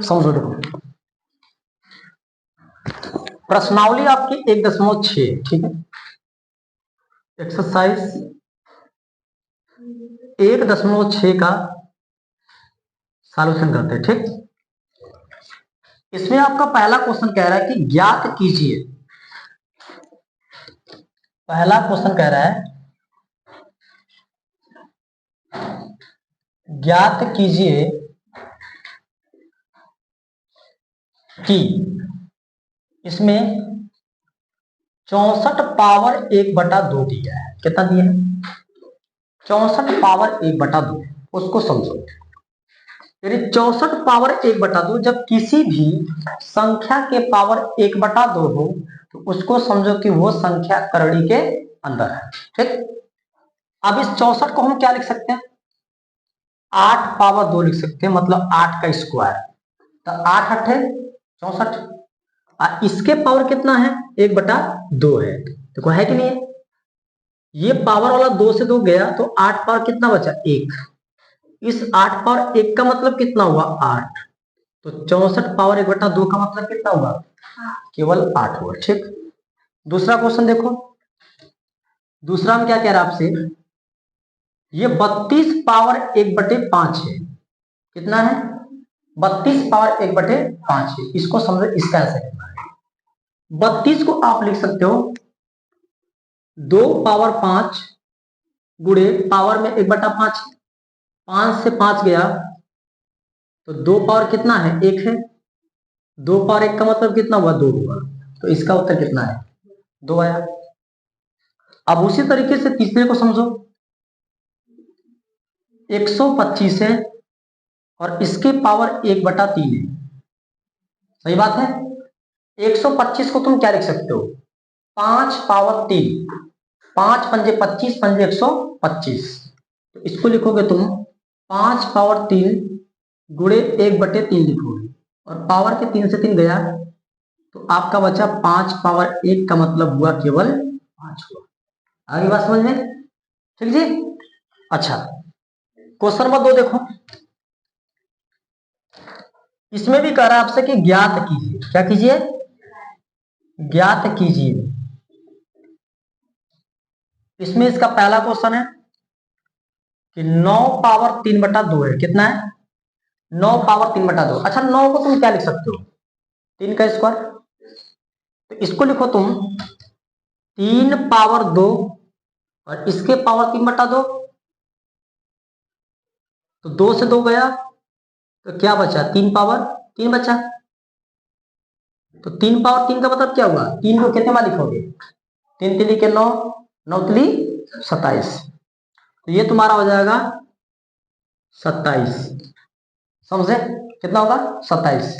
समझो देखो, प्रश्नावली आपकी 1.6, ठीक है। एक्सरसाइज 1.6 का सॉल्यूशन करते हैं, ठीक। इसमें आपका पहला क्वेश्चन कह रहा है कि ज्ञात कीजिए। पहला क्वेश्चन कह रहा है ज्ञात कीजिए कि इसमें 64 पावर 1/2 दिया है। कितना दिया है? 64 पावर 1/2। उसको समझो। यानी 64 पावर 1/2 जब किसी भी संख्या के पावर 1/2 हो तो उसको समझो कि वो संख्या करड़ी के अंदर है, ठीक। अब इस 64 को हम क्या लिख सकते हैं? 8 पावर 2 लिख सकते हैं, मतलब 8 का स्क्वायर। तो 8 8 है 64। इसके पावर कितना है? 1/2 है। देखो है कि नहीं है? ये पावर वाला 2 से 2 गया तो 8 पावर कितना बचा? 1। इस 8 पावर 1 का मतलब कितना हुआ? 8। तो 64 पावर 1/2 का मतलब कितना हुआ? केवल 8 हुआ, ठीक। दूसरा क्वेश्चन देखो। दूसरा में क्या कह रहा है आपसे? ये 32 पावर 1/5 है। कितना है? 32 पावर 1/5 है। इसको समझो, इसका ऐसे करना है। 32 को आप लिख सकते हो 2 पावर 5 गुणे पावर में 1/5। 5 से 5 गया तो 2 पावर कितना है? 1 है। 2 पावर 1 का मतलब कितना हुआ? 2 हुआ। तो इसका उत्तर कितना है? 2 आया। अब उसी तरीके से तीसरे को समझो। 125 है और इसके पावर 1/3 है। सही बात है। 125 को तुम क्या लिख सकते हो? 5 पावर 3। 5 पंजे 25, पंजे 125। तो इसको लिखोगे तुम 5 पावर 3 गुणे 1/3 लिखोगे, और पावर के 3 से 3 गया तो आपका बचा 5 पावर 1 का मतलब हुआ केवल 5 हुआ। आगे बात समझ में? ठीक जी। अच्छा, क्वेश्चन नंबर 2 देखो। इसमें भी कह रहा है आपसे कि ज्ञात कीजिए। क्या कीजिए? ज्ञात कीजिए। इसमें इसका पहला क्वेश्चन है कि 9 पावर 3/2 है। कितना है? 9 पावर 3/2। अच्छा, 9 को तुम क्या लिख सकते हो? 3 का स्क्वायर। तो इसको लिखो तुम 3 पावर 2 और इसके पावर 3/2। तो 2 से 2 गया तो क्या बचा? 3 पावर 3 बचा। तो 3 पावर 3 का मतलब क्या हुआ? 3 को कितने बार लिखोगे? 3 3 के 9, 9 3 27। तो ये तुम्हारा हो जाएगा 27। समझे? कितना होगा? 27।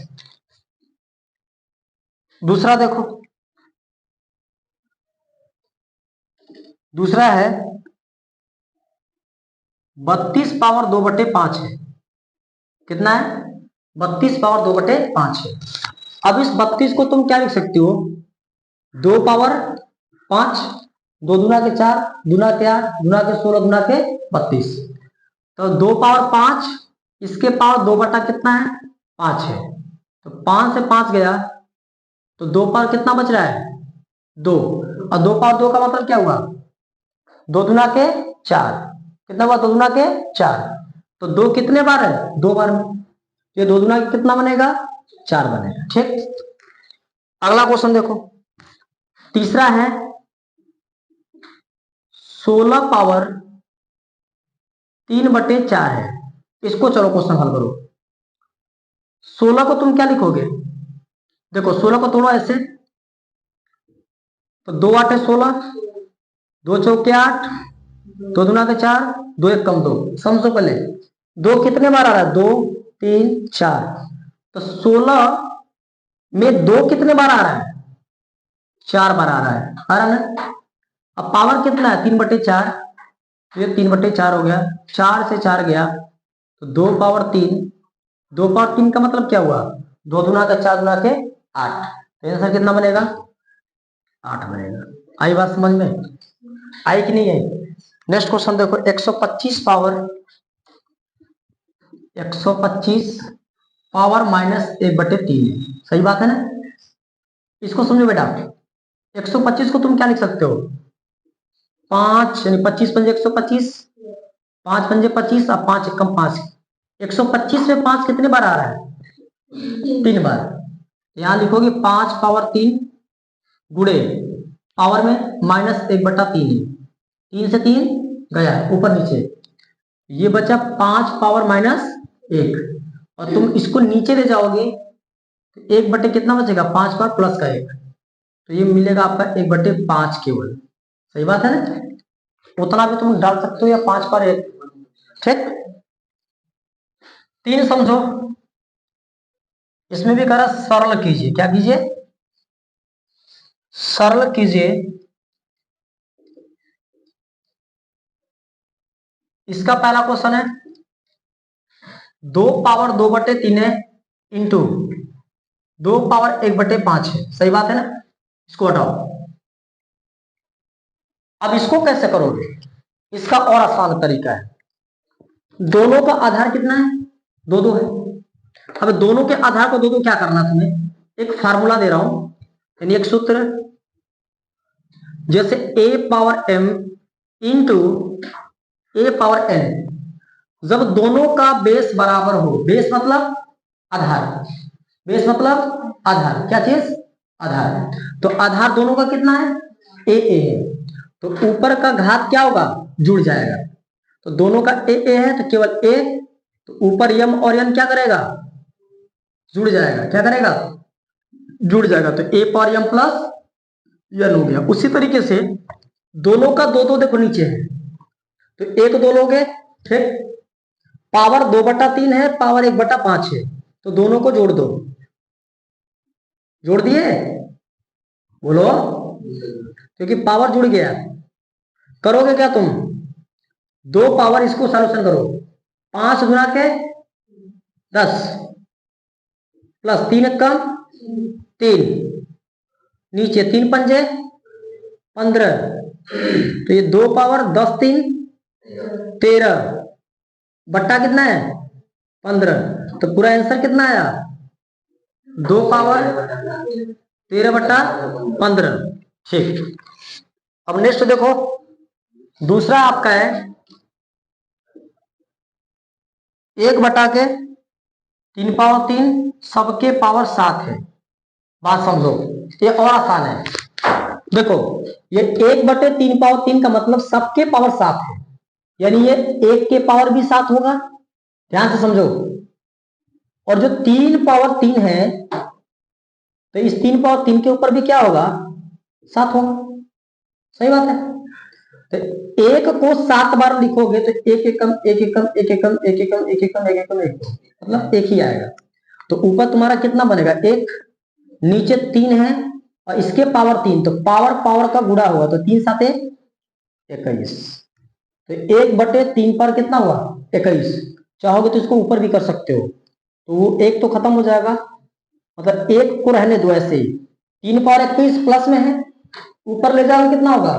दूसरा देखो। दूसरा है 32 पावर 2/5 है। कितना है? 32 पावर 2/5 है। अब इस 32 को तुम क्या लिख सकते हो? 2 पावर 5, 2 दूना के 4, दूना के 8, दूना के 16, दूना के 32। तो 2 पावर 5, इसके पावर 2 बटा कितना है? 5 है। तो 5 से 5 गया तो 2 पावर कितना बच रहा है? 2। और 2 पावर 2 का मतलब क्या हुआ? 2 दूना के 4। कितना हुआ? 2 दूना के 4। तो 2 कितने बार है? 2 बार में। ये 2 दूना के कितना बनेगा? 4 बनेगा, ठीक। अगला क्वेश्चन देखो। तीसरा है 16 पावर 3/4 है। इसको चलो क्वेश्चन हल करो। 16 को तुम क्या लिखोगे? देखो 16 को तोड़ो ऐसे। तो 2 8 16, 2 चौके 8, 2 दूना के 4, 2 1 कम 2। समझो पहले 2 कितने बार आ रहा है? 2 3 4। तो 16 में 2 कितने बार आ रहा है? 4 बार आ रहा है। आ रहा ना? अब पावर कितना है? 3/4। तो ये 3/4 हो गया। 4 से 4 गया तो 2 पावर 3। 2 पावर 3 का मतलब क्या हुआ? 2 दूना का 4 दूना के 8। तो आंसर कितना बनेगा? 8 बनेगा। आई बात समझ में? आई कि नहीं आई? नेक्स्ट क्वेश्चन देखो। 125 पावर 125 पावर माइनस 1/3 है। सही बात है ना। इसको समझो बेटा, 125 को तुम क्या लिख सकते हो, 5 यानी 25 पंजे 125, 5 पंजे 25 और 5 एकम 5। 125 में 5 कितने बार आ रहा है, 3 बार। यहां लिखोगे 5 पावर 3 गुड़े पावर में माइनस 1/3 है, 3 से 3 गया ऊपर नीचे, ये बचा 5 पावर माइनस 1। और तुम इसको नीचे ले जाओगे तो 1 बटे कितना बचेगा, 5 पावर प्लस का 1, तो ये मिलेगा आपका 1/5 केवल। सही बात है ना। उतना भी तुम डाल सकते हो या 5 पर 1। ठीक, 3 समझो। इसमें भी करा सरल कीजिए, क्या कीजिए, सरल कीजिए। इसका पहला क्वेश्चन है 2 पावर 2/3 है इंटू 2 पावर 1/5 है। सही बात है ना। इसको हटाओ। अब इसको कैसे करोगे, इसका और आसान तरीका है। दोनों का आधार कितना है, 2 2 है। अब दोनों के आधार को 2 2 क्या करना तुम्हें, एक फार्मूला दे रहा हूं, यानी एक सूत्र, जैसे a power m into A power n। जब दोनों का बेस बराबर हो, बेस मतलब आधार, बेस मतलब आधार, क्या चीज, आधार। तो आधार दोनों का कितना है, ए है, तो ऊपर का घात क्या होगा, जुड़ जाएगा। तो दोनों का ए है तो केवल ए, तो ऊपर m और n क्या करेगा, जुड़ जाएगा। क्या करेगा, जुड़ जाएगा। तो ए पावर m प्लस n हो गया। उसी तरीके से दोनों का 2 2 देखो नीचे है, तो 1 2 लोगे, ठीक, पावर 2/3 है, पावर 1/5 है, तो दोनों को जोड़ दो। जोड़ दिए, बोलो, क्योंकि पावर जुड़ गया। करोगे क्या तुम, 2 पावर, इसको सॉल्यूशन करो, 5 गुना के 10 प्लस 3 कम 3, नीचे 3 पंजे 15, तो ये 2 पावर 10 3 13 बट्टा कितना है 15, तो पूरा आंसर कितना आया, 2 पावर 13/15। ठीक, अब नेक्स्ट देखो, दूसरा आपका है 1/3 पावर 3 सबके पावर 7 है। बात समझो, ये और आसान है। देखो, ये 1/3 पावर 3 का मतलब सबके पावर 7 है, यानी ये 1 के पावर भी 7 होगा। ध्यान से समझो। और जो 3 पावर 3 है, तो इस 3 पावर 3 के ऊपर भी क्या होगा, 7 होगा। सही बात है। तो 1 को 7 बार लिखोगे तो 1 एकम 1 एकम 1 एकम 1 एकम 1 एकम 1 एकम 1, मतलब 1 ही आएगा। तो ऊपर तुम्हारा कितना बनेगा, 1, नीचे 3 है और इसके पावर 3, तो पावर पावर का गुणा हुआ, तो 3 7 21, तो 1/3 पर कितना हुआ, 21। चाहोगे तो इसको ऊपर भी कर सकते हो, तो वो 1 तो खत्म हो जाएगा, मतलब 1 को रहने दो ऐसे ही। 3 पावर 21 प्लस में है, ऊपर ले जाओगे कितना होगा,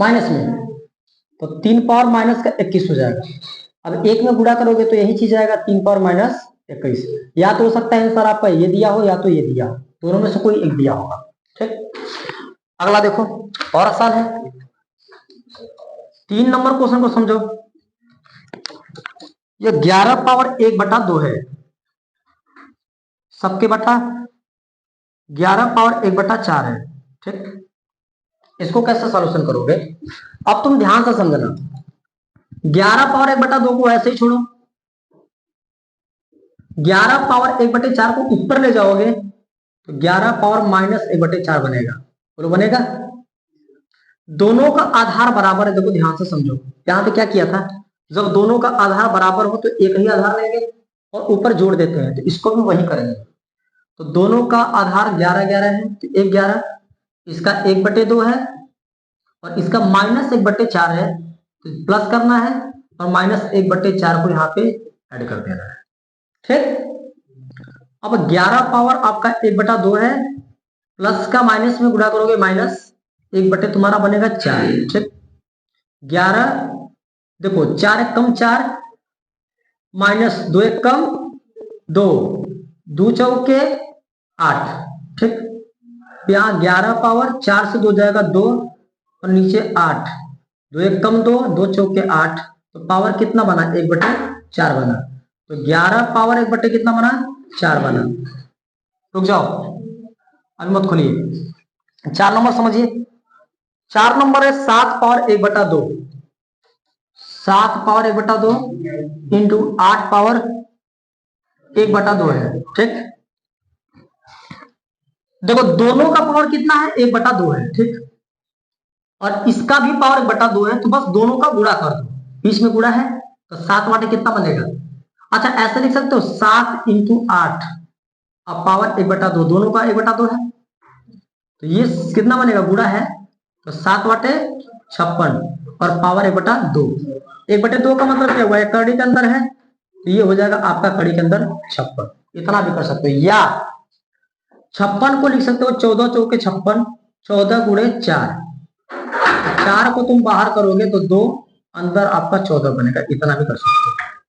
माइनस में, तो 3 पावर माइनस का 21 हो जाएगा। अब 1 में गुणा करोगे तो यही चीज आएगा, 3 पावर माइनस 21। या तो हो सकता है आंसर आपका ये दिया हो या तो ये दिया हो, दोनों में से कोई एक दिया होगा। ठीक, अगला देखो, और आसान है। 3 नंबर क्वेश्चन को समझो। ये 11 पावर 1/2 है, सबके बटा 11 पावर 1/4 है। ठीक, इसको कैसे सॉल्यूशन करोगे, अब तुम ध्यान से समझना। 11 पावर 1/2 को ऐसे ही छोड़ो, 11 पावर 1/4 को ऊपर ले जाओगे तो 11 पावर माइनस 1/4 बनेगा। बोलो बनेगा। दोनों का आधार बराबर है, देखो ध्यान से समझो। यहां पे क्या किया था, जब दोनों का आधार बराबर हो तो एक ही आधार लेंगे और ऊपर जोड़ देते हैं, तो इसको भी वही करेंगे। तो दोनों का आधार 11 11 है, तो 1 11, इसका 1/2 है और इसका माइनस 1/4 है, तो प्लस करना है और माइनस 1/4 को यहाँ पे ऐड कर देना है। ठीक, अब 11 पावर आपका 1/2 है, प्लस का माइनस में गुणा करोगे, माइनस 1 तुम्हारा बनेगा 4। ठीक, 11 देखो 4 कम 4 माइनस 2 एक कम 2, 2 चौके 8, ठीक। यहाँ 11 पावर 4 से 2 जाएगा 2 और नीचे 8, 2 एक कम 2, 2 चौके 8, तो पावर कितना बना 1/4 बना। तो 11 पावर 1/, कितना बना 4 बना। रुक जाओ अभी मत खोलिए, 4 नंबर समझिए। 4 नंबर है 7 पावर 1/2, 7 पावर 1/2 इंटू 8 पावर 1/2 है, ठीक। देखो दोनों का पावर कितना है 1/2 है, ठीक। और इसका भी पावर 1/2 है, तो बस दोनों का गुणा कर दो, बीच में गुणा है तो 7 वाटे कितना बनेगा। अच्छा ऐसे लिख सकते हो 7 इंटू 8, अब पावर 1/2, दोनों का 1/2 है, तो ये कितना बनेगा गुणा है, तो 7 वाटे 56 और पावर 1/2। 1/2 का मतलब क्या हुआ, एक कड़ी के अंदर है, तो ये हो जाएगा आपका कड़ी के अंदर 56। इतना भी कर सकते हो, या 56 को लिख सकते हो 14 चौके 56, 14 गुणे 4, 4 को तुम बाहर करोगे तो 2, अंदर आपका 14 बनेगा, इतना भी कर सकते हो।